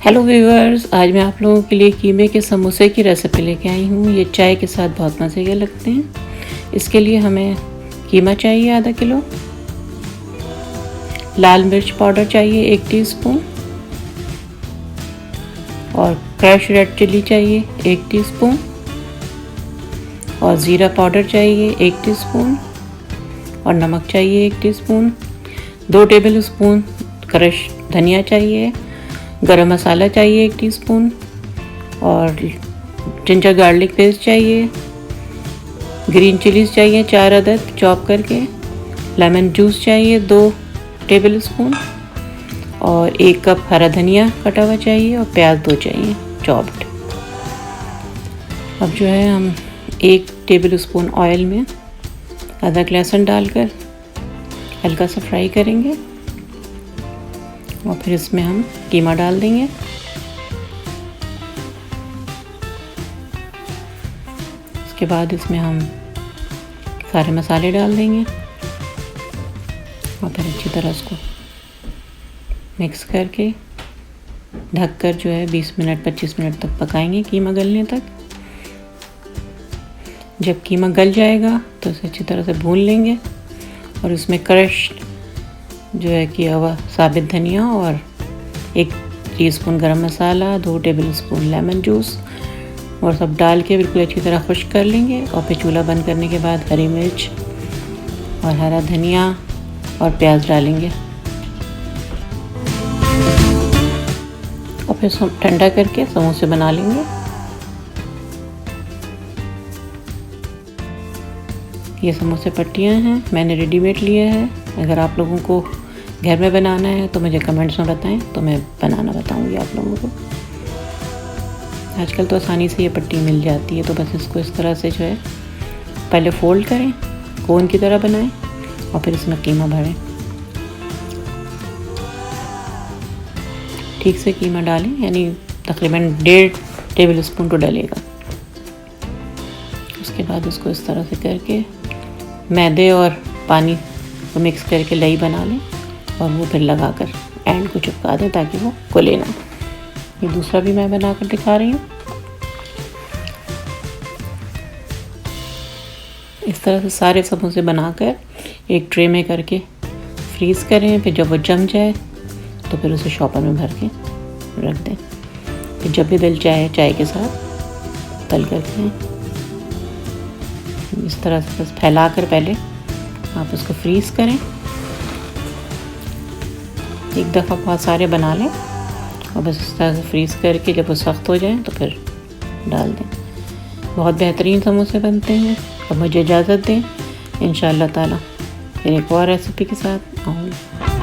Hello viewers, आज मैं आप लोगों के लिए कीमे के समोसे की रेसिपी लेके आई हूँ। ये चाय के साथ बहुत मज़े के लगते हैं। इसके लिए हमें कीमा चाहिए आधा किलो, लाल मिर्च पाउडर चाहिए 1 टीस्पून और क्रश रेड चिली चाहिए 1 टीस्पून और ज़ीरा पाउडर चाहिए 1 टीस्पून और नमक चाहिए 1 टीस्पून। 2 टेबल स्पून क्रश धनिया चाहिए, गरम मसाला चाहिए 1 टीस्पून और जिंजर गार्लिक पेस्ट चाहिए, ग्रीन चिलीज़ चाहिए 4 अदद चॉप करके, लेमन जूस चाहिए 2 टेबल स्पून और 1 कप हरा धनिया कटा हुआ चाहिए और प्याज 2 चाहिए चॉप्ड। अब जो है हम 1 टेबल स्पून ऑयल में अदरक लहसुन डालकर हल्का सा फ्राई करेंगे और फिर इसमें हम कीमा डाल देंगे। उसके बाद इसमें हम सारे मसाले डाल देंगे और फिर अच्छी तरह उसको मिक्स करके ढककर जो है 20 मिनट 25 मिनट तक पकाएंगे कीमा गलने तक। जब कीमा गल जाएगा तो इसे अच्छी तरह से भून लेंगे और इसमें क्रश जो है किया हुआ साबित धनिया और 1 टीस्पून गरम मसाला, 2 टेबल स्पून लेमन जूस और सब डाल के बिल्कुल अच्छी तरह खुश्क कर लेंगे। और फिर चूल्हा बंद करने के बाद हरी मिर्च और हरा धनिया और प्याज डालेंगे और फिर ठंडा करके समोसे बना लेंगे। ये समोसे पट्टियाँ हैं, मैंने रेडीमेड लिए हैं। अगर आप लोगों को घर में बनाना है तो मुझे कमेंट्स में बताएं, तो मैं बनाना बताऊंगी आप लोगों को। आजकल तो आसानी से ये पट्टी मिल जाती है, तो बस इसको इस तरह से जो है पहले फोल्ड करें, कोन की तरह बनाएं और फिर इसमें कीमा भरें। ठीक से कीमा डालें, यानी तकरीबन 1.5 टेबल स्पून तो डलेगा। उसके बाद उसको इस तरह से करके मैदे और पानी को मिक्स करके लई बना लें और वो फिर लगाकर एंड को चिपका दें ताकि वो खुले ना। ये दूसरा भी मैं बनाकर दिखा रही हूँ। इस तरह से सारे समोसे बनाकर एक ट्रे में करके फ्रीज़ करें। फिर जब वो जम जाए तो फिर उसे शॉपर में भर के रख दें। फिर जब भी दिल चाहे चाय के साथ तल करके इस तरह से बस फैला कर पहले आप उसको फ्रीज़ करें। एक दफ़ा बहुत सारे बना लें और बस इस तरह से फ्रीज़ करके जब वो सख्त हो जाए तो फिर डाल दें। बहुत बेहतरीन समोसे बनते हैं। अब मुझे इजाज़त दें, इंशाअल्लाह ताला फिर एक और रेसिपी के साथ आऊँगी।